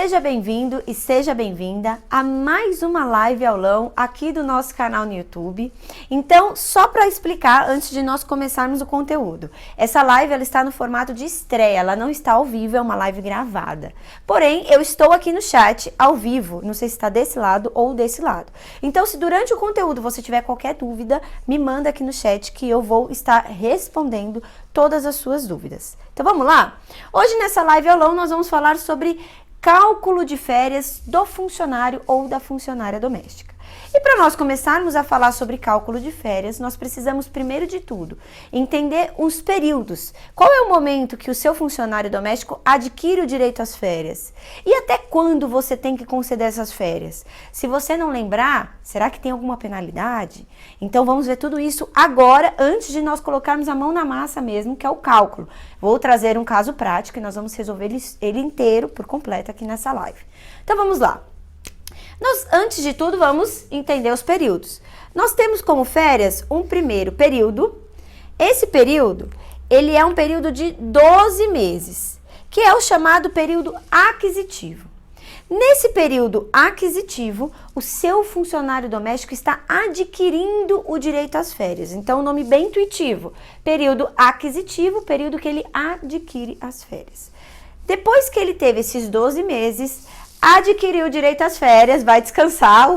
Seja bem-vindo e seja bem-vinda a mais uma live aulão aqui do nosso canal no YouTube. Então, só para explicar antes de nós começarmos o conteúdo, essa live ela está no formato de estreia, ela não está ao vivo, é uma live gravada. Porém, eu estou aqui no chat ao vivo, não sei se está desse lado ou desse lado. Então, se durante o conteúdo você tiver qualquer dúvida, me manda aqui no chat que eu vou estar respondendo todas as suas dúvidas. Então, vamos lá? Hoje nessa live aulão nós vamos falar sobre cálculo de férias do funcionário ou da funcionária doméstica. E para nós começarmos a falar sobre cálculo de férias, nós precisamos, primeiro de tudo, entender os períodos. Qual é o momento que o seu funcionário doméstico adquire o direito às férias? E até quando você tem que conceder essas férias? Se você não lembrar, será que tem alguma penalidade? Então vamos ver tudo isso agora, antes de nós colocarmos a mão na massa mesmo, que é o cálculo. Vou trazer um caso prático e nós vamos resolver ele inteiro, por completo, aqui nessa live. Então vamos lá. Nós, antes de tudo, vamos entender os períodos. Nós temos como férias um primeiro período. Esse período, ele é um período de 12 meses, que é o chamado período aquisitivo. Nesse período aquisitivo, o seu funcionário doméstico está adquirindo o direito às férias. Então, o nome bem intuitivo, período aquisitivo, período que ele adquire as férias. Depois que ele teve esses 12 meses, adquiriu o direito às férias, vai descansar,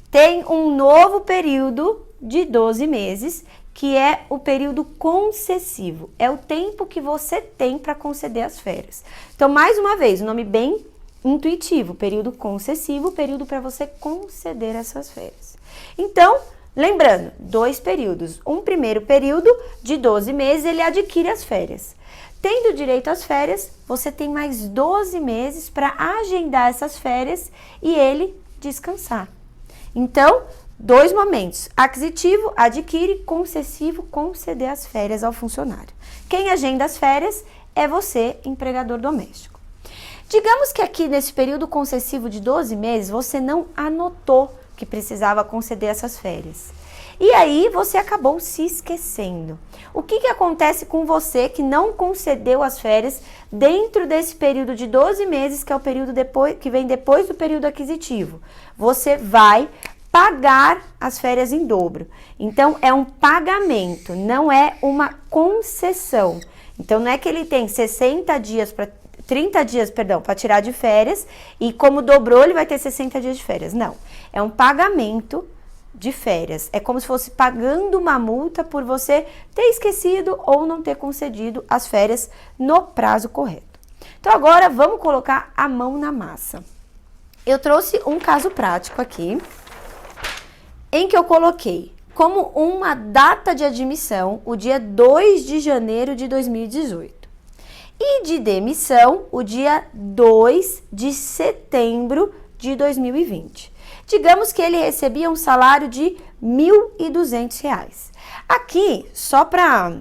tem um novo período de 12 meses, que é o período concessivo. É o tempo que você tem para conceder as férias. Então, mais uma vez, o nome bem intuitivo, período concessivo, período para você conceder essas férias. Então, lembrando, dois períodos. Um primeiro período de 12 meses, ele adquire as férias. Tendo direito às férias, você tem mais 12 meses para agendar essas férias e ele descansar. Então, dois momentos. Aquisitivo, adquire, concessivo, conceder as férias ao funcionário. Quem agenda as férias é você, empregador doméstico. Digamos que aqui nesse período concessivo de 12 meses, você não anotou que precisava conceder essas férias. E aí você acabou se esquecendo. O que acontece com você que não concedeu as férias dentro desse período de 12 meses, que é o período que vem depois do período aquisitivo? Você vai pagar as férias em dobro. Então, é um pagamento, não é uma concessão. Então, não é que ele tem 30 dias para tirar de férias e como dobrou, ele vai ter 60 dias de férias. Não, é um pagamento de férias. É como se fosse pagando uma multa por você ter esquecido ou não ter concedido as férias no prazo correto. Então agora vamos colocar a mão na massa. Eu trouxe um caso prático aqui, em que eu coloquei como uma data de admissão o dia 2 de janeiro de 2018 e de demissão o dia 2 de setembro de 2020. Digamos que ele recebia um salário de R$ 1.200. Aqui, só para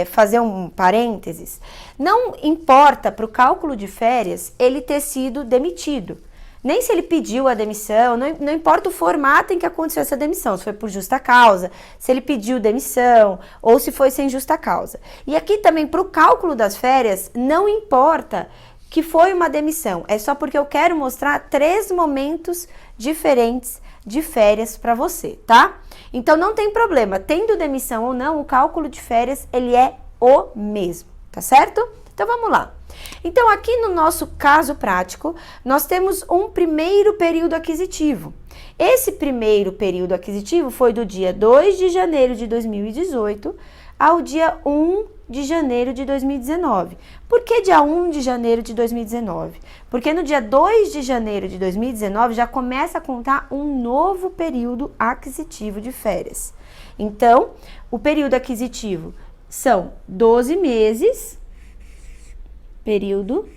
fazer um parênteses, não importa para o cálculo de férias ele ter sido demitido. Nem se ele pediu a demissão, não importa o formato em que aconteceu essa demissão, se foi por justa causa, se ele pediu demissão ou se foi sem justa causa. E aqui também para o cálculo das férias, não importa que foi uma demissão, é só porque eu quero mostrar 3 momentos diferentes de férias para você, tá? Então não tem problema, tendo demissão ou não, o cálculo de férias ele é o mesmo, tá certo? Então vamos lá. Então aqui no nosso caso prático, nós temos um primeiro período aquisitivo. Esse primeiro período aquisitivo foi do dia 2 de janeiro de 2018 ao dia 1 de janeiro de 2019. Por que dia 1 de janeiro de 2019? Porque no dia 2 de janeiro de 2019 já começa a contar um novo período aquisitivo de férias. Então, o período aquisitivo são 12 meses, período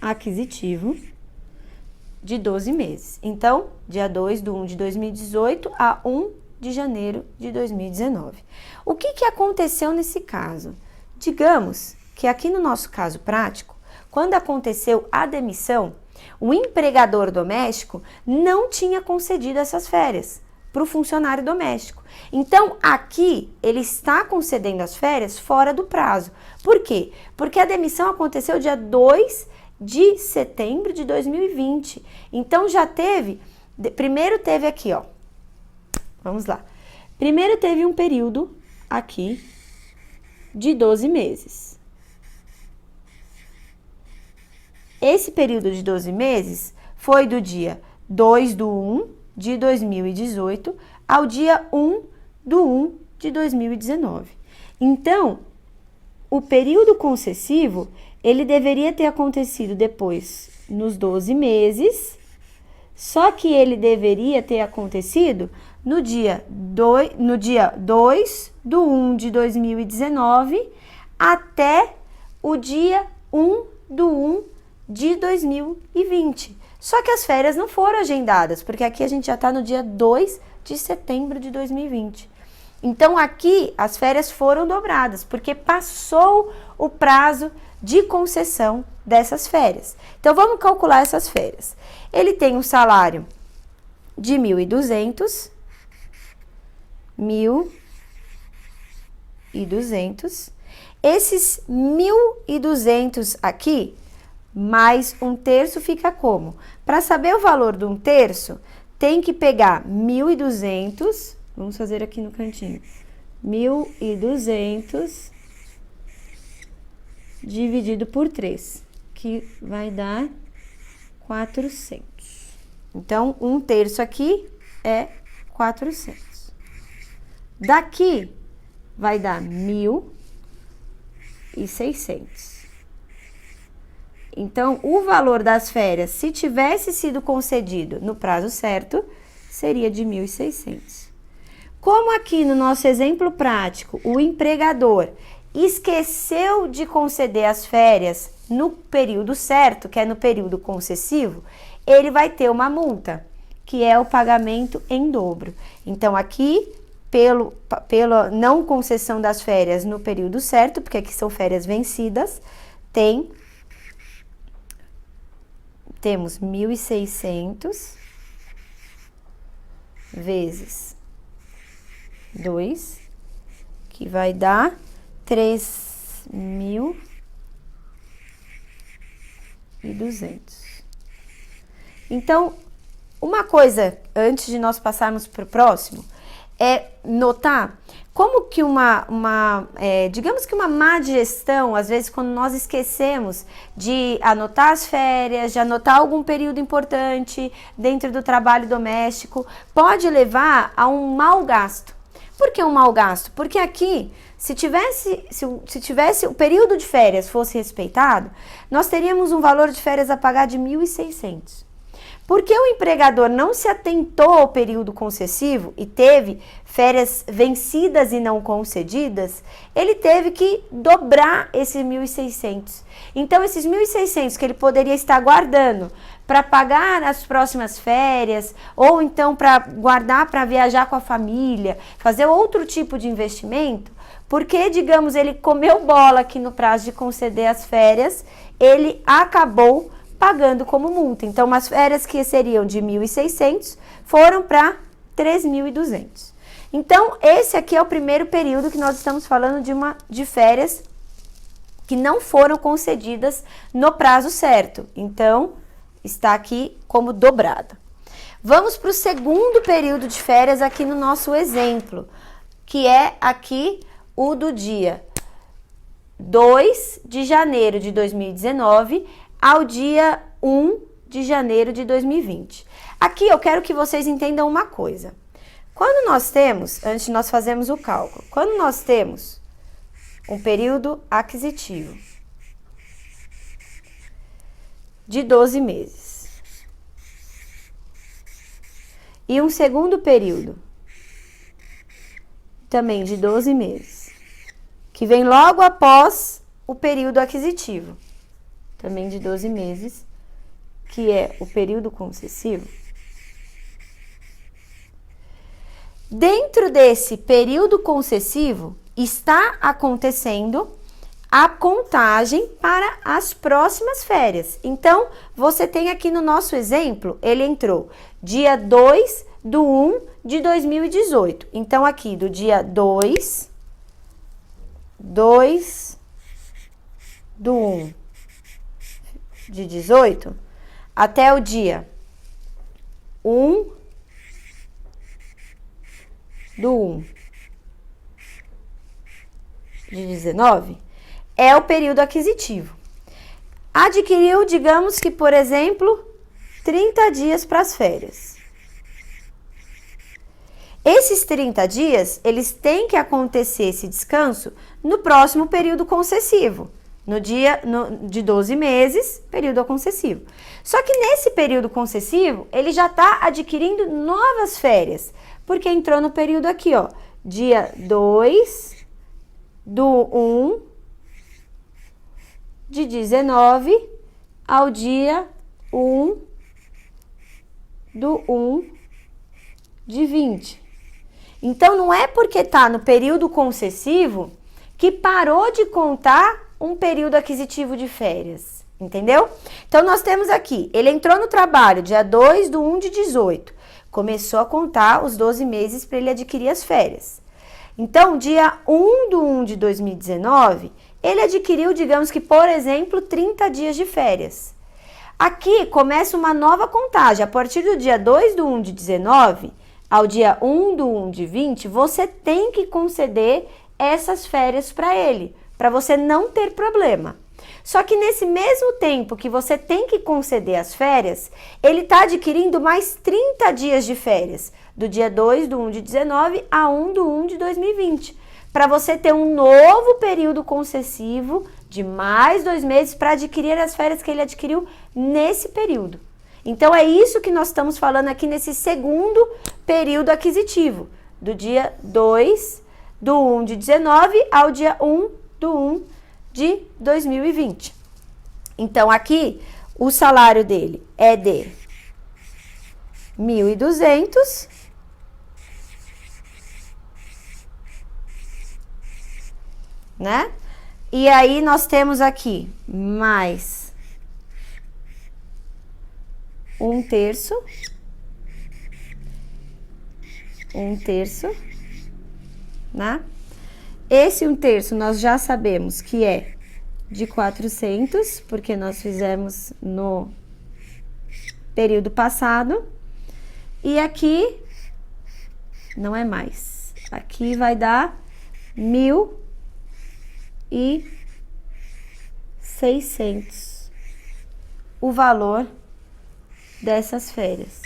aquisitivo de 12 meses. Então, dia 2 de 1 de 2018 a 1 de janeiro de 2019. O que aconteceu nesse caso? Digamos que aqui no nosso caso prático, quando aconteceu a demissão, o empregador doméstico não tinha concedido essas férias para o funcionário doméstico. Então, aqui, ele está concedendo as férias fora do prazo. Por quê? Porque a demissão aconteceu dia 2 de setembro de 2020. Então, já teve... Primeiro teve aqui, ó. Vamos lá. Primeiro teve um período aqui de 12 meses. Esse período de 12 meses foi do dia 2/1 de 2018 ao dia 1/1 de 2019. Então, o período concessivo, ele deveria ter acontecido depois nos 12 meses, só que ele deveria ter acontecido no dia 2/1 de 2019 até o dia 1/1 de 2020. Só que as férias não foram agendadas, porque aqui a gente já está no dia 2 de setembro de 2020. Então, aqui as férias foram dobradas, porque passou o prazo de concessão dessas férias. Então, vamos calcular essas férias. Ele tem um salário de 1.200, 1.200. Esses 1.200 aqui, mais 1/3 fica como? Para saber o valor de 1/3, tem que pegar 1.200, vamos fazer aqui no cantinho, 1.200 dividido por 3, que vai dar 400. Então, 1/3 aqui é 400. Daqui vai dar 1.600. Então, o valor das férias, se tivesse sido concedido no prazo certo, seria de 1.600. Como aqui no nosso exemplo prático, o empregador esqueceu de conceder as férias no período certo, que é no período concessivo, ele vai ter uma multa, que é o pagamento em dobro. Então, aqui, pela não concessão das férias no período certo, porque aqui são férias vencidas, temos 1.600 vezes 2, que vai dar 3.200. Então, uma coisa, antes de nós passarmos para o próximo, é notar como que digamos que uma má gestão, às vezes quando nós esquecemos de anotar as férias, de anotar algum período importante dentro do trabalho doméstico, pode levar a um mau gasto. Por que um mau gasto? Porque aqui, se tivesse o período de férias fosse respeitado, nós teríamos um valor de férias a pagar de 1.600. Porque o empregador não se atentou ao período concessivo e teve férias vencidas e não concedidas, ele teve que dobrar esses 1.600. Então, esses 1.600 que ele poderia estar guardando para pagar as próximas férias, ou então para guardar para viajar com a família, fazer outro tipo de investimento, porque, digamos, ele comeu bola aqui no prazo de conceder as férias, ele acabou pagando como multa. Então, as férias que seriam de 1.600 foram para 3.200. Então, esse aqui é o primeiro período que nós estamos falando de férias que não foram concedidas no prazo certo. Então, está aqui como dobrada. Vamos para o segundo período de férias aqui no nosso exemplo, que é aqui o do dia 2 de janeiro de 2019 ao dia 1 de janeiro de 2020. Aqui eu quero que vocês entendam uma coisa. Quando nós temos, antes de nós fazermos o cálculo, quando nós temos um período aquisitivo de 12 meses e um segundo período também de 12 meses, que vem logo após o período aquisitivo, também de 12 meses, que é o período concessivo. Dentro desse período concessivo, está acontecendo a contagem para as próximas férias. Então, você tem aqui no nosso exemplo, ele entrou dia 2/1 de 2018. Então, aqui do dia 2/1 de 18 até o dia 1 do 1 de 19 é o período aquisitivo. Adquiriu, digamos que, por exemplo, 30 dias para as férias. Esses 30 dias, eles têm que acontecer esse descanso no próximo período concessivo, de 12 meses, período concessivo. Só que nesse período concessivo, ele já está adquirindo novas férias, porque entrou no período aqui, ó, dia 2 do 1 de 19 ao dia 1 do 1 de 20. Então, não é porque está no período concessivo que parou de contar um período aquisitivo de férias, entendeu? Então, nós temos aqui, ele entrou no trabalho dia 2 do 1 de 18, começou a contar os 12 meses para ele adquirir as férias. Então, dia 1 do 1 de 2019, ele adquiriu, digamos que, por exemplo, 30 dias de férias. Aqui começa uma nova contagem. A partir do dia 2 do 1 de 19 ao dia 1 do 1 de 20, você tem que conceder essas férias para ele, para você não ter problema. Só que nesse mesmo tempo que você tem que conceder as férias, ele está adquirindo mais 30 dias de férias, do dia 2 do 1 de 19 a 1 do 1 de 2020, para você ter um novo período concessivo de mais 2 meses para adquirir as férias que ele adquiriu nesse período. Então, é isso que nós estamos falando aqui nesse segundo período aquisitivo, do dia 2 do 1 de 19 ao dia 1 do 1 de 2020. Então, aqui, o salário dele é de 1.200, né? E aí, nós temos aqui mais 1/3, né? Esse 1/3 nós já sabemos que é de 400, porque nós fizemos no período passado. E aqui não é mais. Aqui vai dar 1.600 o valor dessas férias.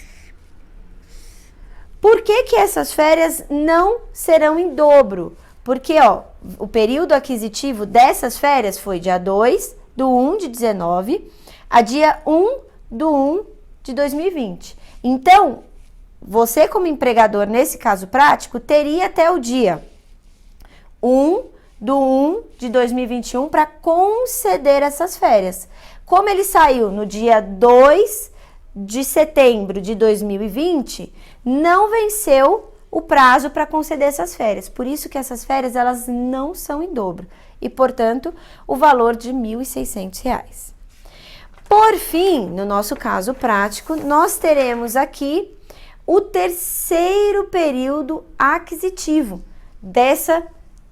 Por que que essas férias não serão em dobro? Porque, ó, o período aquisitivo dessas férias foi dia 2 do 1 de 19 a dia 1 do 1 de 2020. Então, você como empregador, nesse caso prático, teria até o dia 1 do 1 de 2021 para conceder essas férias. Como ele saiu no dia 2 de setembro de 2020, não venceu o prazo para conceder essas férias. Por isso que essas férias, elas não são em dobro. E, portanto, o valor de R$ 1.600. Por fim, no nosso caso prático, nós teremos aqui o terceiro período aquisitivo dessa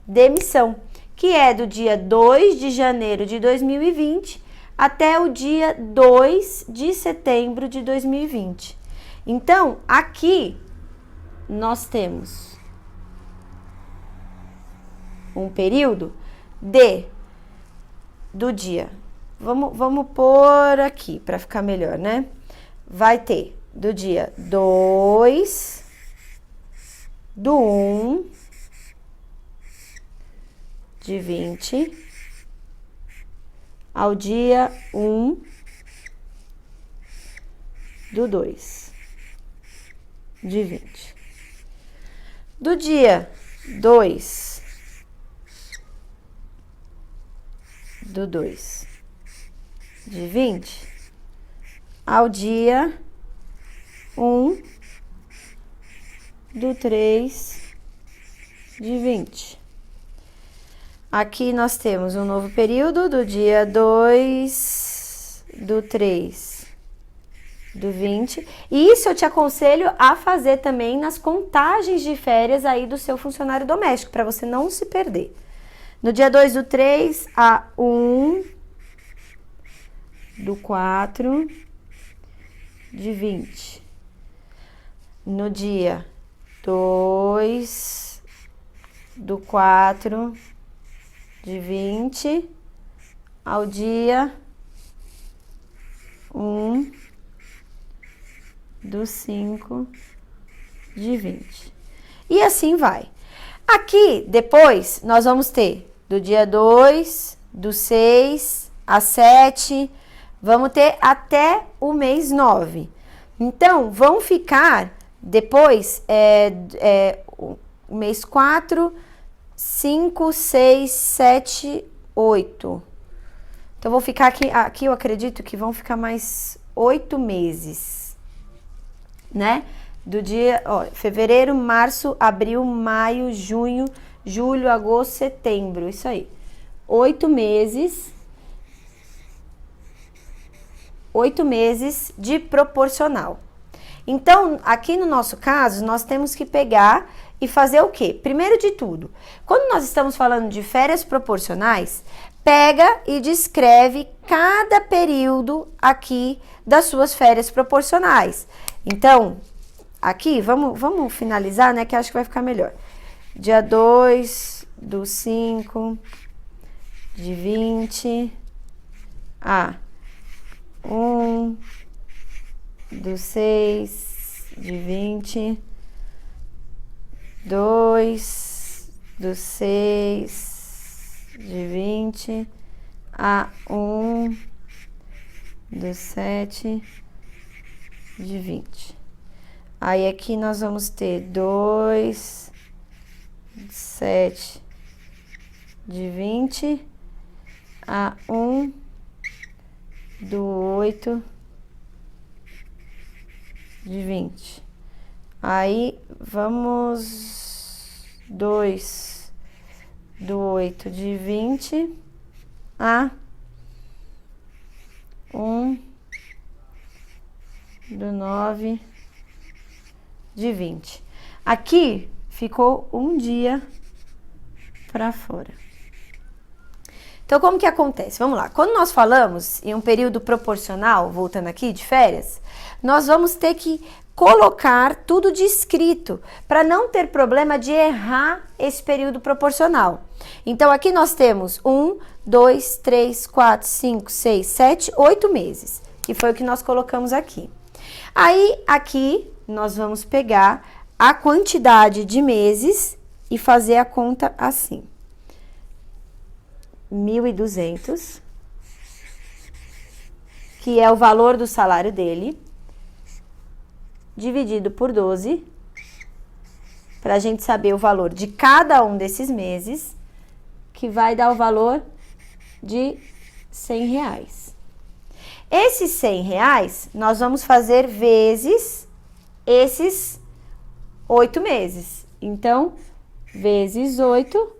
demissão, que é do dia 2 de janeiro de 2020 até o dia 2 de setembro de 2020. Então, aqui nós temos um período do dia. Vamos pôr aqui para ficar melhor, né? Vai ter do dia 2 do 1 de 20 ao dia 1 do 2 de 20. Do dia 2 do 2 de 20 ao dia 1 do 3 de 20. Aqui nós temos um novo período do dia 2 do 3 do 20. E isso eu te aconselho a fazer também nas contagens de férias aí do seu funcionário doméstico, para você não se perder. No dia 2 do 3 a 1 do 4 de 20. No dia 2 do 4 de 20 ao dia 1 do 5 de 20. E assim vai. Aqui, depois, nós vamos ter do dia 2, do 6 a 7, vamos ter até o mês 9. Então, vão ficar depois o mês 4, 5, 6, 7, 8. Então, vou ficar aqui eu acredito que vão ficar mais 8 meses, né? Do dia, ó, fevereiro, março, abril, maio, junho, julho, agosto, setembro, isso aí. 8 meses. 8 meses de proporcional. Então, aqui no nosso caso, nós temos que pegar e fazer o quê? Primeiro de tudo, quando nós estamos falando de férias proporcionais, pega e descreve cada período aqui das suas férias proporcionais. Então, aqui, vamos finalizar, né, que acho que vai ficar melhor. Dia 2 do 5 de 20 a 1 do 6 de 20, 2 do 6 de 20 a 1 do 7 de 20. Aí aqui nós vamos ter 2, 7 de 20 a 1 do 8 de 20. Aí vamos 2 do 8 de 20 a 1 do 9 de 20. Aqui ficou um dia para fora. Então, como que acontece? Vamos lá. Quando nós falamos em um período proporcional, voltando aqui, de férias, nós vamos ter que colocar tudo descrito para não ter problema de errar esse período proporcional. Então, aqui nós temos 1, 2, 3, 4, 5, 6, 7, 8 meses, que foi o que nós colocamos aqui. Aí, aqui, nós vamos pegar a quantidade de meses e fazer a conta assim. 1.200, que é o valor do salário dele, dividido por 12, para a gente saber o valor de cada um desses meses, que vai dar o valor de R$100. Esses R$100, nós vamos fazer vezes esses 8 meses. Então, vezes 8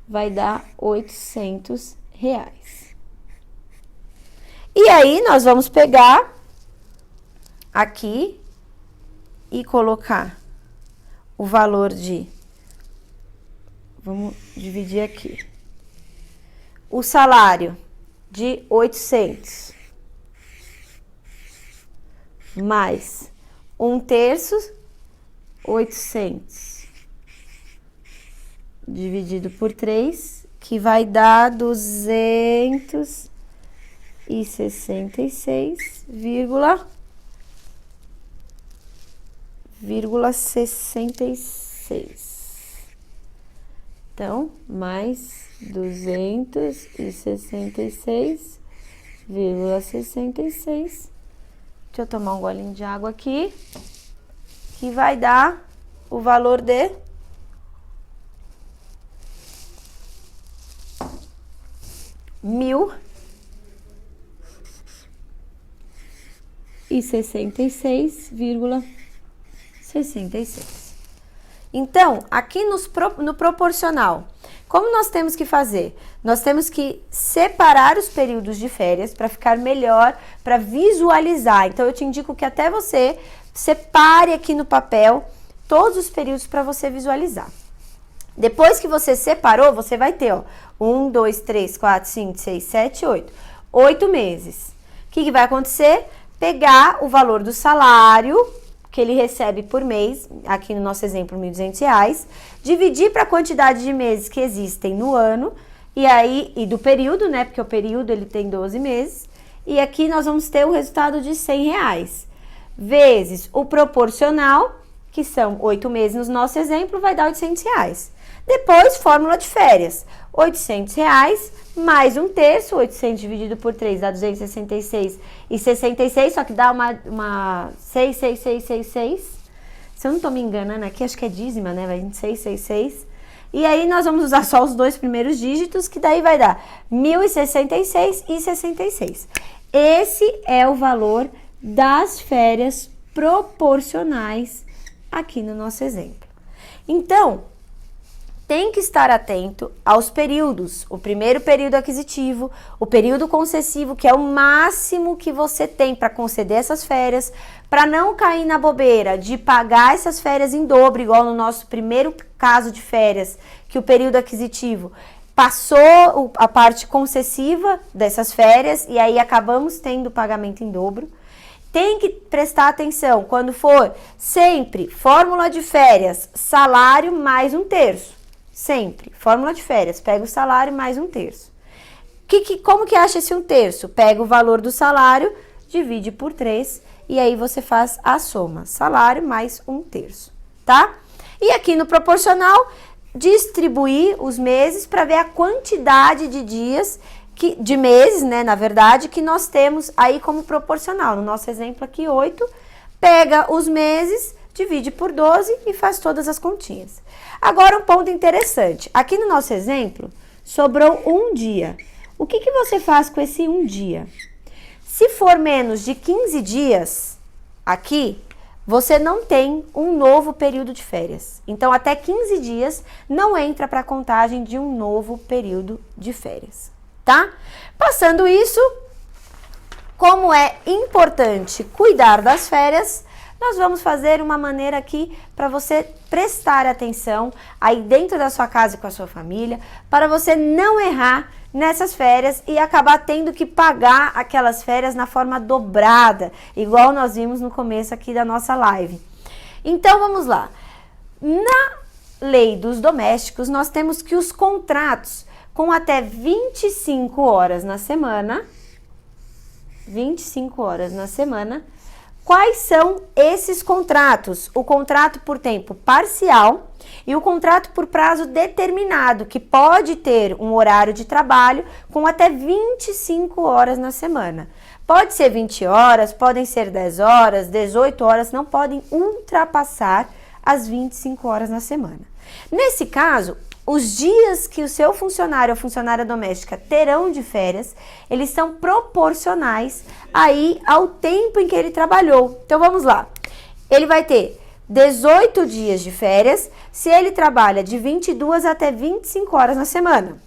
vai dar R$800. E aí, nós vamos pegar aqui e colocar o valor de... Vamos dividir aqui. O salário de 800 mais 1/3, 800 dividido por 3, que vai dar 266,66. Então, mais 266,66. Deixa eu tomar um golinho de água aqui, que vai dar o valor de R$1.066,66. Então, aqui no proporcional, como nós temos que fazer? Nós temos que separar os períodos de férias para ficar melhor, para visualizar. Então, eu te indico que até você separe aqui no papel todos os períodos para você visualizar. Depois que você separou, você vai ter, ó, 1, 2, 3, 4, 5, 6, 7, 8. 8 meses. O que vai acontecer? Pegar o valor do salário que ele recebe por mês, aqui no nosso exemplo, R$ 1.200, dividir para a quantidade de meses que existem no ano, e do período, né? Porque o período ele tem 12 meses, e aqui nós vamos ter o resultado de R$100, vezes o proporcional, que são 8 meses no nosso exemplo, vai dar R$800. Depois, fórmula de férias, R$800 mais 1/3, 800 dividido por 3 dá 266,66, só que dá uma 66666. Se eu não tô me enganando aqui, acho que é dízima, né? Vai 666. E aí nós vamos usar só os 2 primeiros dígitos, que daí vai dar 1.066,66. Esse é o valor das férias proporcionais aqui no nosso exemplo. Então, tem que estar atento aos períodos. O primeiro período aquisitivo, o período concessivo, que é o máximo que você tem para conceder essas férias, para não cair na bobeira de pagar essas férias em dobro, igual no nosso primeiro caso de férias, que o período aquisitivo passou a parte concessiva dessas férias e aí acabamos tendo pagamento em dobro. Tem que prestar atenção quando for sempre fórmula de férias, salário mais 1/3. Sempre, fórmula de férias, pega o salário mais 1/3. Como que acha esse 1/3? Pega o valor do salário, divide por 3 e aí você faz a soma, salário mais 1/3, tá? E aqui no proporcional, distribuir os meses para ver a quantidade de dias, de meses, né, na verdade, que nós temos aí como proporcional. No nosso exemplo aqui, 8, pega os meses, divide por 12 e faz todas as continhas. Agora, um ponto interessante. Aqui no nosso exemplo, sobrou um dia. O que você faz com esse um dia? Se for menos de 15 dias, aqui, você não tem um novo período de férias. Então, até 15 dias não entra para a contagem de um novo período de férias, tá? Passando isso, como é importante cuidar das férias, nós vamos fazer uma maneira aqui para você prestar atenção aí dentro da sua casa e com a sua família, para você não errar nessas férias e acabar tendo que pagar aquelas férias na forma dobrada, igual nós vimos no começo aqui da nossa live. Então, vamos lá. Na lei dos domésticos, nós temos que os contratos com até 25 horas na semana, 25 horas na semana, quais são esses contratos? O contrato por tempo parcial e o contrato por prazo determinado, que pode ter um horário de trabalho com até 25 horas na semana. Pode ser 20 horas, podem ser 10 horas, 18 horas, não podem ultrapassar as 25 horas na semana. Nesse caso, os dias que o seu funcionário ou funcionária doméstica terão de férias, eles são proporcionais aí ao tempo em que ele trabalhou. Então, vamos lá. Ele vai ter 18 dias de férias se ele trabalha de 22 até 25 horas na semana.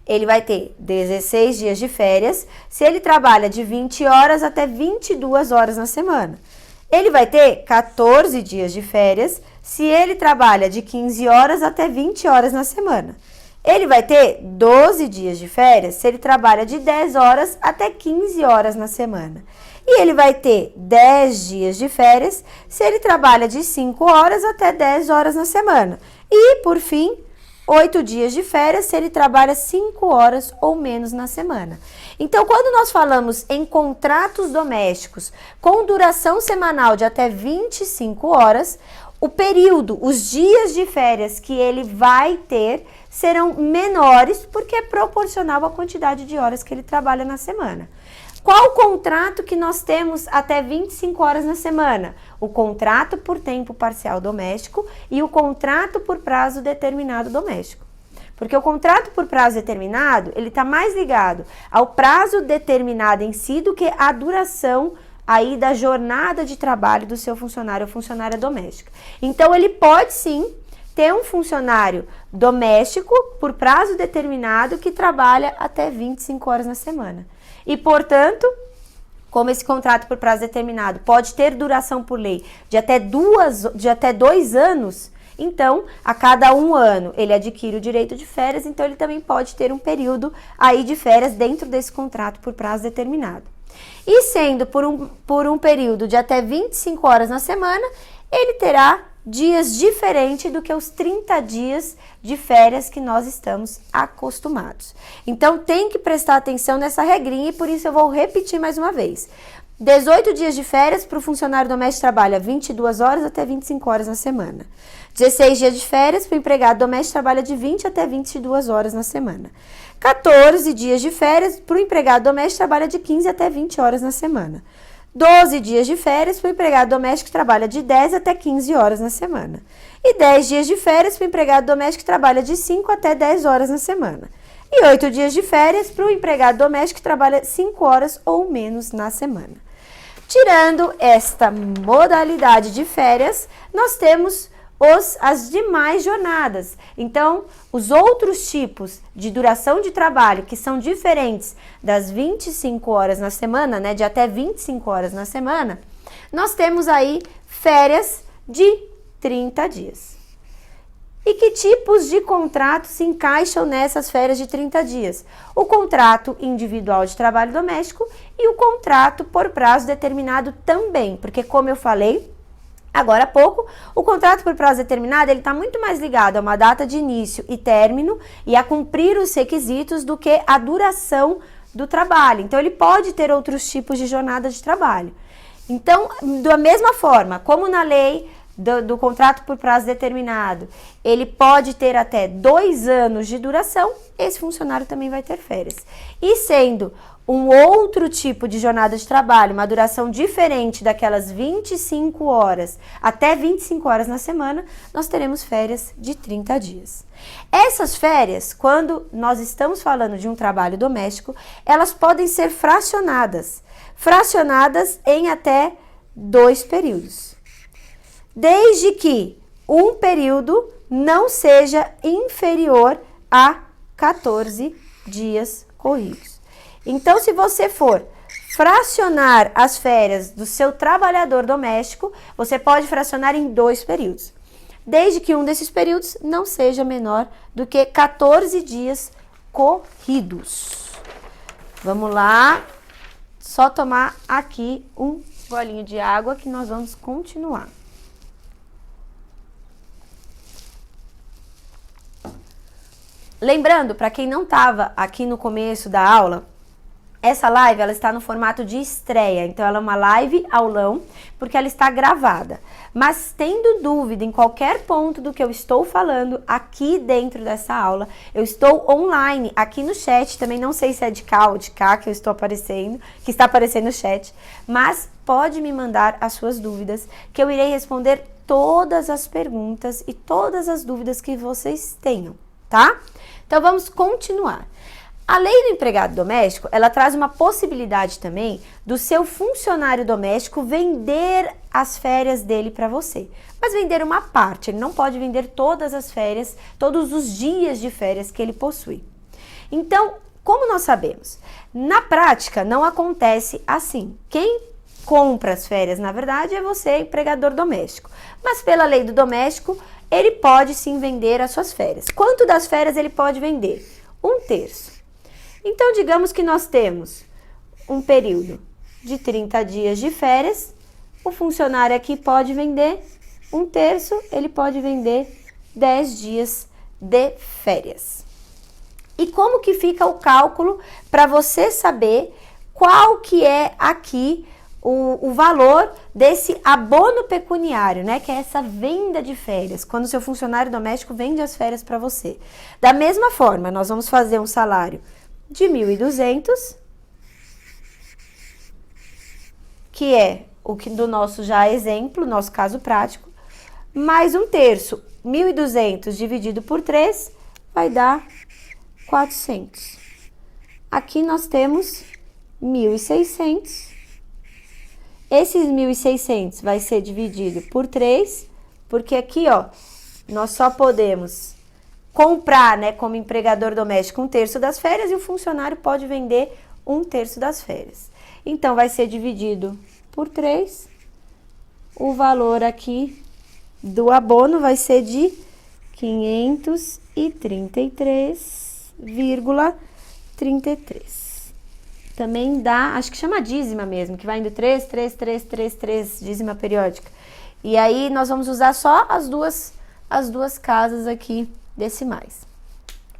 Ele vai ter 16 dias de férias se ele trabalha de 20 horas até 22 horas na semana. Ele vai ter 14 dias de férias se ele trabalha de 15 horas até 20 horas na semana. Ele vai ter 12 dias de férias se ele trabalha de 10 horas até 15 horas na semana. E ele vai ter 10 dias de férias se ele trabalha de 5 horas até 10 horas na semana. E, por fim, 8 dias de férias se ele trabalha 5 horas ou menos na semana. Então, quando nós falamos em contratos domésticos com duração semanal de até 25 horas, o período, os dias de férias que ele vai ter serão menores porque é proporcional à quantidade de horas que ele trabalha na semana. Qual contrato que nós temos até 25 horas na semana? O contrato por tempo parcial doméstico e o contrato por prazo determinado doméstico. Porque o contrato por prazo determinado, ele está mais ligado ao prazo determinado em si do que à duração aí da jornada de trabalho do seu funcionário ou funcionária doméstica. Então, ele pode sim ter um funcionário doméstico por prazo determinado que trabalha até 25 horas na semana. E, portanto, como esse contrato por prazo determinado pode ter duração por lei de até 2 anos, Então, a cada 1 ano, ele adquire o direito de férias, então ele também pode ter um período aí de férias dentro desse contrato por prazo determinado. E sendo por um período de até 25 horas na semana, ele terá dias diferentes do que os 30 dias de férias que nós estamos acostumados. Então, tem que prestar atenção nessa regrinha e por isso eu vou repetir mais uma vez. 18 dias de férias para o funcionário doméstico trabalha 22 horas até 25 horas na semana. 16 dias de férias para o empregado doméstico trabalha de 20 até 22 horas na semana. 14 dias de férias para o empregado doméstico trabalha de 15 até 20 horas na semana. 12 dias de férias para o empregado doméstico que trabalha de 10 até 15 horas na semana. E 10 dias de férias para o empregado doméstico que trabalha de 5 até 10 horas na semana. E 8 dias de férias para o empregado doméstico que trabalha 5 horas ou menos na semana. Tirando esta modalidade de férias, nós temos as demais jornadas. Então, os outros tipos de duração de trabalho que são diferentes das 25 horas na semana, né, de até 25 horas na semana, nós temos aí férias de 30 dias. E que tipos de contrato se encaixam nessas férias de 30 dias? O contrato individual de trabalho doméstico e o contrato por prazo determinado também, porque como eu falei agora há pouco, o contrato por prazo determinado ele está muito mais ligado a uma data de início e término e a cumprir os requisitos do que a duração do trabalho. Então, ele pode ter outros tipos de jornada de trabalho. Então, da mesma forma, como na lei do contrato por prazo determinado, ele pode ter até 2 anos de duração, esse funcionário também vai ter férias. E sendo um outro tipo de jornada de trabalho, uma duração diferente daquelas 25 horas até 25 horas na semana, nós teremos férias de 30 dias. Essas férias, quando nós estamos falando de um trabalho doméstico, elas podem ser fracionadas em até 2 períodos. Desde que um período não seja inferior a 14 dias corridos. Então, se você for fracionar as férias do seu trabalhador doméstico, você pode fracionar em 2 períodos, desde que um desses períodos não seja menor do que 14 dias corridos. Vamos lá, só tomar aqui um golinho de água que nós vamos continuar. Lembrando, para quem não estava aqui no começo da aula, essa live ela está no formato de estreia, então ela é uma live aulão, porque ela está gravada. Mas tendo dúvida em qualquer ponto do que eu estou falando aqui dentro dessa aula, eu estou online aqui no chat, também não sei se é de cá ou de cá que eu estou aparecendo, que está aparecendo no chat, mas pode me mandar as suas dúvidas, que eu irei responder todas as perguntas e todas as dúvidas que vocês tenham, tá? Então vamos continuar. A lei do empregado doméstico, ela traz uma possibilidade também do seu funcionário doméstico vender as férias dele para você. Mas vender uma parte, ele não pode vender todas as férias, todos os dias de férias que ele possui. Então, como nós sabemos, na prática não acontece assim. Quem compra as férias, na verdade, é você, empregador doméstico. Mas pela lei do doméstico, ele pode sim vender as suas férias. Quanto das férias ele pode vender? 1/3. Então, digamos que nós temos um período de 30 dias de férias, o funcionário aqui pode vender 1/3, ele pode vender 10 dias de férias. E como que fica o cálculo para você saber qual que é aqui o valor desse abono pecuniário, né? Que é essa venda de férias, quando o seu funcionário doméstico vende as férias para você. Da mesma forma, nós vamos fazer um salário de 1.200, que é o que do nosso já exemplo, nosso caso prático, mais 1/3, 1.200 dividido por 3, vai dar 400. Aqui nós temos 1.600. Esses 1.600 vai ser dividido por 3, porque aqui, ó, nós só podemos comprar, né, como empregador doméstico 1/3 das férias e o funcionário pode vender 1/3 das férias. Então, vai ser dividido por 3, o valor aqui do abono vai ser de 533,33. Também dá, acho que chama dízima mesmo, que vai indo 3, 3, 3, 3, 3, dízima periódica. E aí nós vamos usar só as duas casas aqui decimais.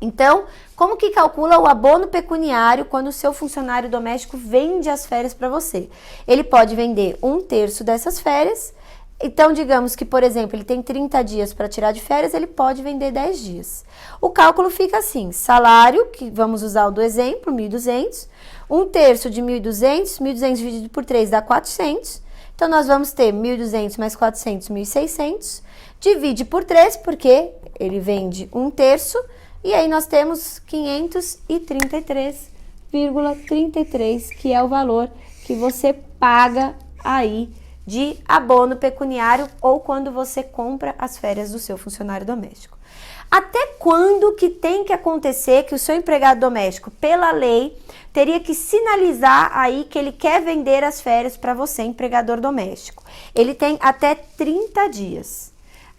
Então, como que calcula o abono pecuniário quando o seu funcionário doméstico vende as férias para você? Ele pode vender 1/3 dessas férias. Então, digamos que, por exemplo, ele tem 30 dias para tirar de férias, ele pode vender 10 dias. O cálculo fica assim, salário, que vamos usar o do exemplo, 1.200, 1/3 de 1.200, 1.200 dividido por 3 dá 400. Então, nós vamos ter 1.200 mais 400, 1.600. Divide por 3, porque ele vende 1/3, e aí nós temos 533,33, que é o valor que você paga aí de abono pecuniário ou quando você compra as férias do seu funcionário doméstico. Até quando que tem que acontecer que o seu empregado doméstico, pela lei, teria que sinalizar aí que ele quer vender as férias para você, empregador doméstico? Ele tem até 30 dias.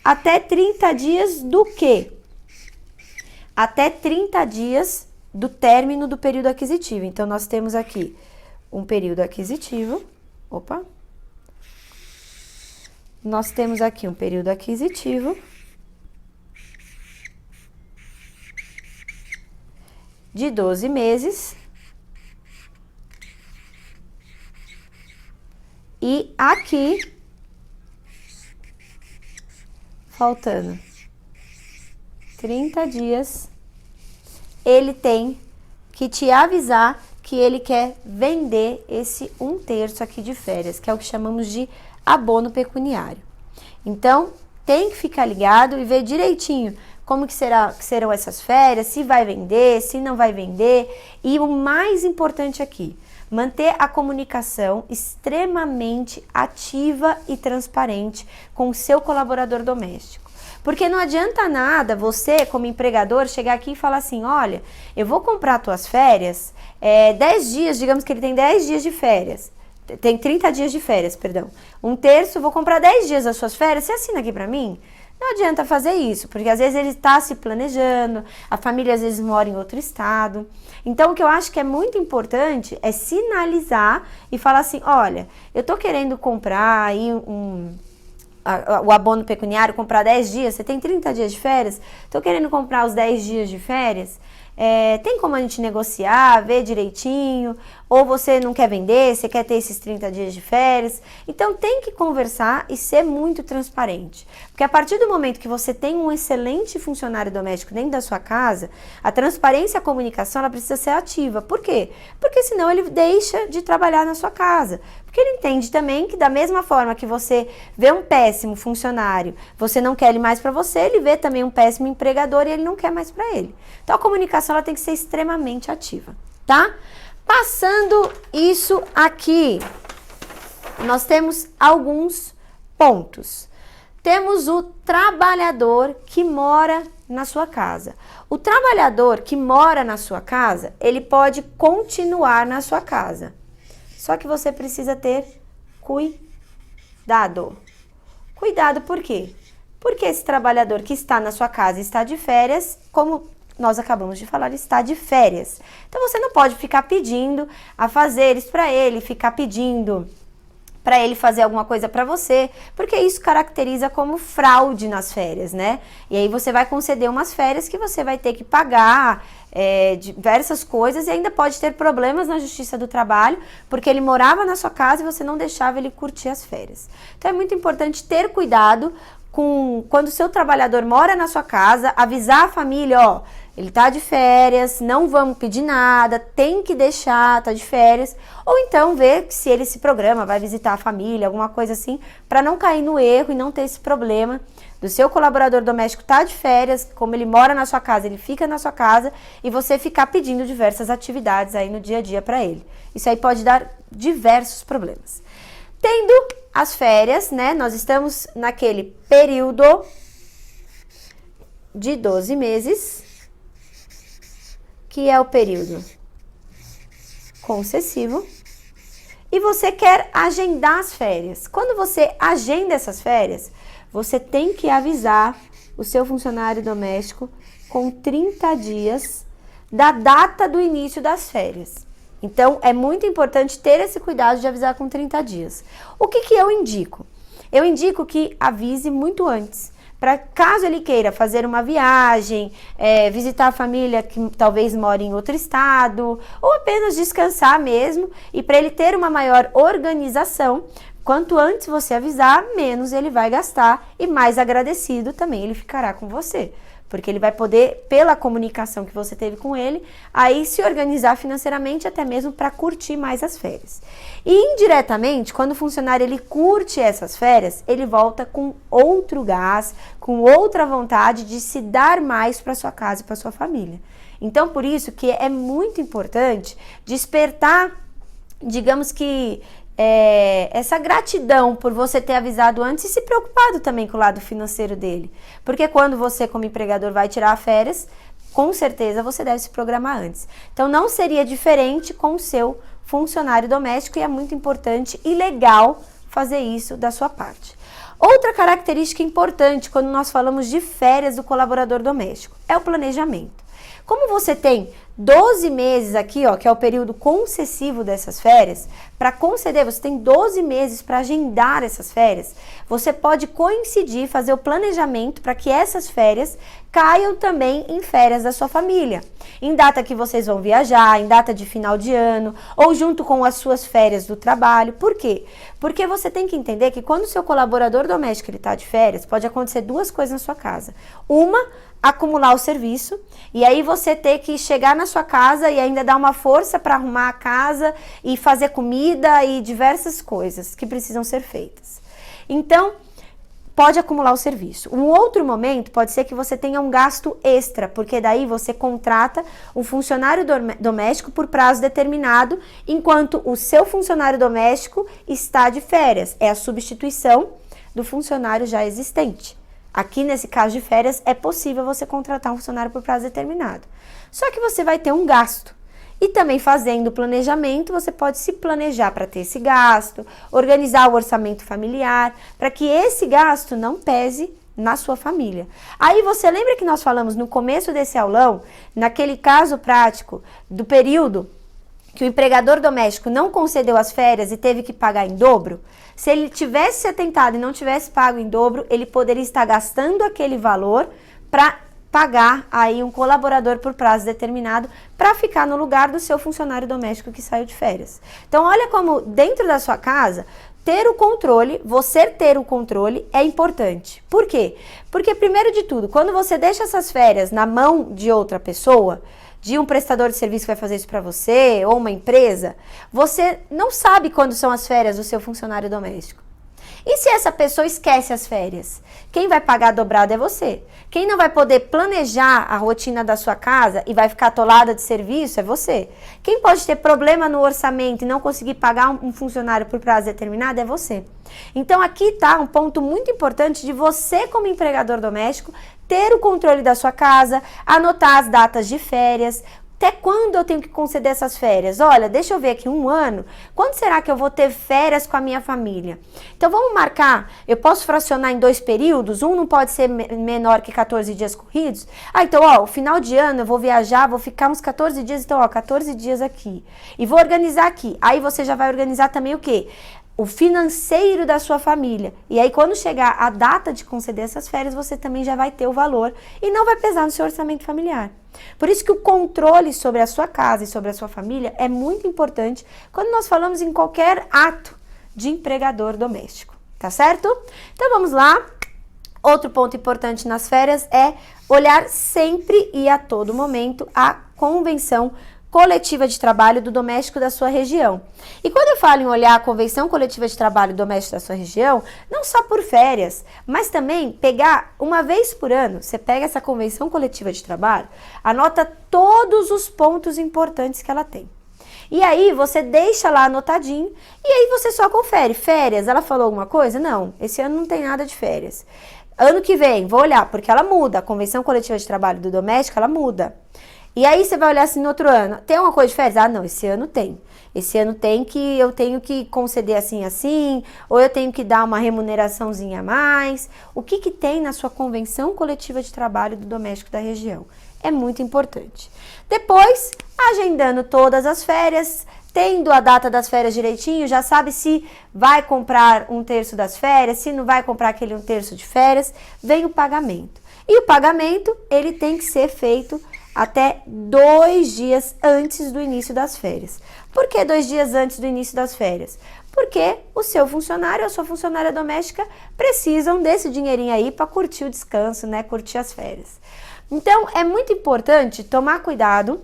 Até 30 dias do quê? Até 30 dias do término do período aquisitivo. Então, nós temos aqui um período aquisitivo. Opa! Nós temos aqui um período aquisitivo de 12 meses. E aqui, faltando 30 dias, ele tem que te avisar que ele quer vender esse 1/3 aqui de férias, que é o que chamamos de abono pecuniário. Então, tem que ficar ligado e ver direitinho como que serão essas férias, se vai vender, se não vai vender. E o mais importante aqui, manter a comunicação extremamente ativa e transparente com o seu colaborador doméstico. Porque não adianta nada você, como empregador, chegar aqui e falar assim, olha, eu vou comprar tuas férias, 10 dias, digamos que ele tem 10 dias de férias, tem 30 dias de férias, perdão. 1/3, vou comprar 10 dias das suas férias, você assina aqui pra mim? Não adianta fazer isso, porque às vezes ele está se planejando, a família às vezes mora em outro estado. Então, o que eu acho que é muito importante é sinalizar e falar assim, olha, eu tô querendo comprar aí o abono pecuniário, comprar 10 dias, você tem 30 dias de férias, tô querendo comprar os 10 dias de férias, tem como a gente negociar, ver direitinho, ou você não quer vender, você quer ter esses 30 dias de férias. Então tem que conversar e ser muito transparente, porque a partir do momento que você tem um excelente funcionário doméstico dentro da sua casa, a transparência e a comunicação ela precisa ser ativa. Por quê? Porque senão ele deixa de trabalhar na sua casa, porque ele entende também que da mesma forma que você vê um péssimo funcionário, você não quer ele mais para você, ele vê também um péssimo empregador e ele não quer mais para ele. Então a comunicação ela tem que ser extremamente ativa, tá? Passando isso aqui, nós temos alguns pontos. Temos o trabalhador que mora na sua casa. O trabalhador que mora na sua casa, ele pode continuar na sua casa. Só que você precisa ter cuidado. Cuidado por quê? Porque esse trabalhador que está na sua casa está de férias, como nós acabamos de falar, está de férias. Então, você não pode ficar pedindo afazeres para ele, ficar pedindo para ele fazer alguma coisa para você, porque isso caracteriza como fraude nas férias, né? E aí você vai conceder umas férias que você vai ter que pagar diversas coisas e ainda pode ter problemas na Justiça do Trabalho, porque ele morava na sua casa e você não deixava ele curtir as férias. Então, é muito importante ter cuidado quando o seu trabalhador mora na sua casa, avisar a família, ó, ele tá de férias, não vamos pedir nada, tem que deixar, tá de férias. Ou então ver se ele se programa, vai visitar a família, alguma coisa assim, para não cair no erro e não ter esse problema do seu colaborador doméstico tá de férias, como ele mora na sua casa, ele fica na sua casa e você ficar pedindo diversas atividades aí no dia a dia para ele. Isso aí pode dar diversos problemas. Tendo as férias, né, nós estamos naquele período de 12 meses, que é o período concessivo, e você quer agendar as férias. Quando você agenda essas férias, você tem que avisar o seu funcionário doméstico com 30 dias da data do início das férias. Então, é muito importante ter esse cuidado de avisar com 30 dias. O que eu indico? Eu indico que avise muito antes. Para caso ele queira fazer uma viagem, visitar a família que talvez mora em outro estado, ou apenas descansar mesmo, e para ele ter uma maior organização, quanto antes você avisar, menos ele vai gastar e mais agradecido também ele ficará com você. Porque ele vai poder, pela comunicação que você teve com ele, aí se organizar financeiramente até mesmo para curtir mais as férias. E indiretamente, quando o funcionário ele curte essas férias, ele volta com outro gás, com outra vontade de se dar mais para sua casa e para sua família. Então, por isso que é muito importante despertar, digamos que, essa gratidão por você ter avisado antes e se preocupado também com o lado financeiro dele. Porque quando você, como empregador, vai tirar férias, com certeza você deve se programar antes. Então, não seria diferente com o seu funcionário doméstico e é muito importante e legal fazer isso da sua parte. Outra característica importante quando nós falamos de férias do colaborador doméstico é o planejamento. Como você tem 12 meses aqui, ó, que é o período concessivo dessas férias, para conceder, você tem 12 meses para agendar essas férias, você pode coincidir, fazer o planejamento para que essas férias caiam também em férias da sua família. Em data que vocês vão viajar, em data de final de ano, ou junto com as suas férias do trabalho. Por quê? Porque você tem que entender que quando o seu colaborador doméstico está de férias, pode acontecer duas coisas na sua casa. Uma, acumular o serviço, e aí você ter que chegar na sua casa e ainda dar uma força para arrumar a casa e fazer comida e diversas coisas que precisam ser feitas. Então, pode acumular o serviço. Um outro momento pode ser que você tenha um gasto extra, porque daí você contrata um funcionário doméstico por prazo determinado, enquanto o seu funcionário doméstico está de férias. É a substituição do funcionário já existente. Aqui, nesse caso de férias, é possível você contratar um funcionário por prazo determinado. Só que você vai ter um gasto. E também fazendo o planejamento, você pode se planejar para ter esse gasto, organizar o orçamento familiar, para que esse gasto não pese na sua família. Aí você lembra que nós falamos no começo desse aulão, naquele caso prático do período que o empregador doméstico não concedeu as férias e teve que pagar em dobro? Se ele tivesse se atentado e não tivesse pago em dobro, ele poderia estar gastando aquele valor para pagar aí um colaborador por prazo determinado para ficar no lugar do seu funcionário doméstico que saiu de férias. Então, olha como dentro da sua casa, ter o controle, você ter o controle é importante. Por quê? Porque, primeiro de tudo, quando você deixa essas férias na mão de outra pessoa, de um prestador de serviço que vai fazer isso para você, ou uma empresa, você não sabe quando são as férias do seu funcionário doméstico. E se essa pessoa esquece as férias? Quem vai pagar dobrado é você. Quem não vai poder planejar a rotina da sua casa e vai ficar atolada de serviço é você. Quem pode ter problema no orçamento e não conseguir pagar um funcionário por prazo determinado é você. Então aqui está um ponto muito importante de você, como empregador doméstico, ter o controle da sua casa, anotar as datas de férias. Até quando eu tenho que conceder essas férias? Olha, deixa eu ver aqui, um ano. Quando será que eu vou ter férias com a minha família? Então, vamos marcar. Eu posso fracionar em 2 períodos? Um não pode ser menor que 14 dias corridos? Então, ó, o final de ano eu vou viajar, vou ficar uns 14 dias. Então, ó, 14 dias aqui. E vou organizar aqui. Aí você já vai organizar também o quê? O financeiro da sua família. E aí, quando chegar a data de conceder essas férias, você também já vai ter o valor e não vai pesar no seu orçamento familiar. Por isso que o controle sobre a sua casa e sobre a sua família é muito importante quando nós falamos em qualquer ato de empregador doméstico, tá certo? Então, vamos lá. Outro ponto importante nas férias é olhar sempre e a todo momento a convenção coletiva de trabalho do doméstico da sua região. E quando eu falo em olhar a convenção coletiva de trabalho do doméstico da sua região, não só por férias, mas também pegar uma vez por ano, você pega essa convenção coletiva de trabalho, anota todos os pontos importantes que ela tem. E aí você deixa lá anotadinho e aí você só confere. Férias, ela falou alguma coisa? Não, esse ano não tem nada de férias. Ano que vem, vou olhar, porque ela muda, a convenção coletiva de trabalho do doméstico, ela muda. E aí você vai olhar assim no outro ano, tem alguma coisa de férias? Ah, não, esse ano tem. esse ano eu tenho que conceder assim, ou eu tenho que dar uma remuneraçãozinha a mais. O que que tem na sua convenção coletiva de trabalho do doméstico da região? É muito importante. Depois, agendando todas as férias, tendo a data das férias direitinho, já sabe se vai comprar 1/3 das férias, se não vai comprar aquele 1/3 de férias, vem o pagamento. E o pagamento, ele tem que ser feito até 2 dias antes do início das férias. Por que 2 dias antes do início das férias? Porque o seu funcionário ou a sua funcionária doméstica precisam desse dinheirinho aí para curtir o descanso, né? Curtir as férias. Então, é muito importante tomar cuidado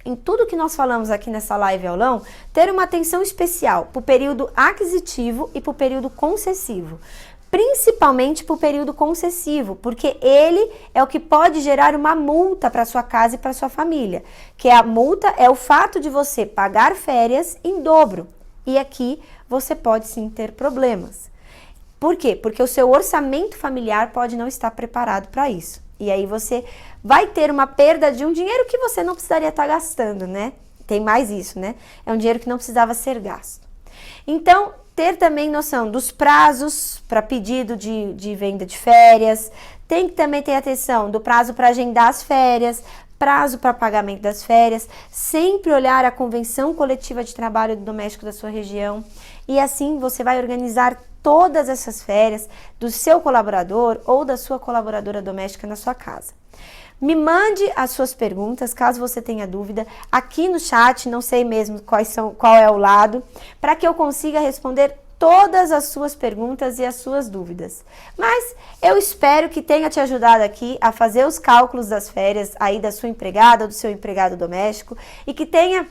em tudo que nós falamos aqui nessa live aulão, ter uma atenção especial para o período aquisitivo e para o período concessivo. Principalmente para o período concessivo, porque ele é o que pode gerar uma multa para sua casa e para sua família, que a multa é o fato de você pagar férias em dobro, e aqui você pode sim ter problemas. Por quê? Porque o seu orçamento familiar pode não estar preparado para isso, e aí você vai ter uma perda de um dinheiro que você não precisaria estar gastando, né? Tem mais isso, né? É um dinheiro que não precisava ser gasto. Então, ter também noção dos prazos para pedido de venda de férias, tem que também ter atenção do prazo para agendar as férias, prazo para pagamento das férias, sempre olhar a convenção coletiva de trabalho do doméstico da sua região e assim você vai organizar todas essas férias do seu colaborador ou da sua colaboradora doméstica na sua casa. Me mande as suas perguntas, caso você tenha dúvida, aqui no chat, não sei mesmo qual é o lado, para que eu consiga responder todas as suas perguntas e as suas dúvidas. Mas eu espero que tenha te ajudado aqui a fazer os cálculos das férias aí da sua empregada ou do seu empregado doméstico e que tenha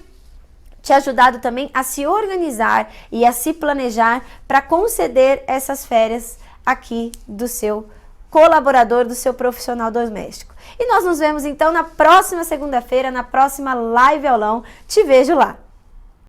te ajudado também a se organizar e a se planejar para conceder essas férias aqui do seu colaborador, do seu profissional doméstico. E nós nos vemos então na próxima segunda-feira, na próxima live aulão. Te vejo lá!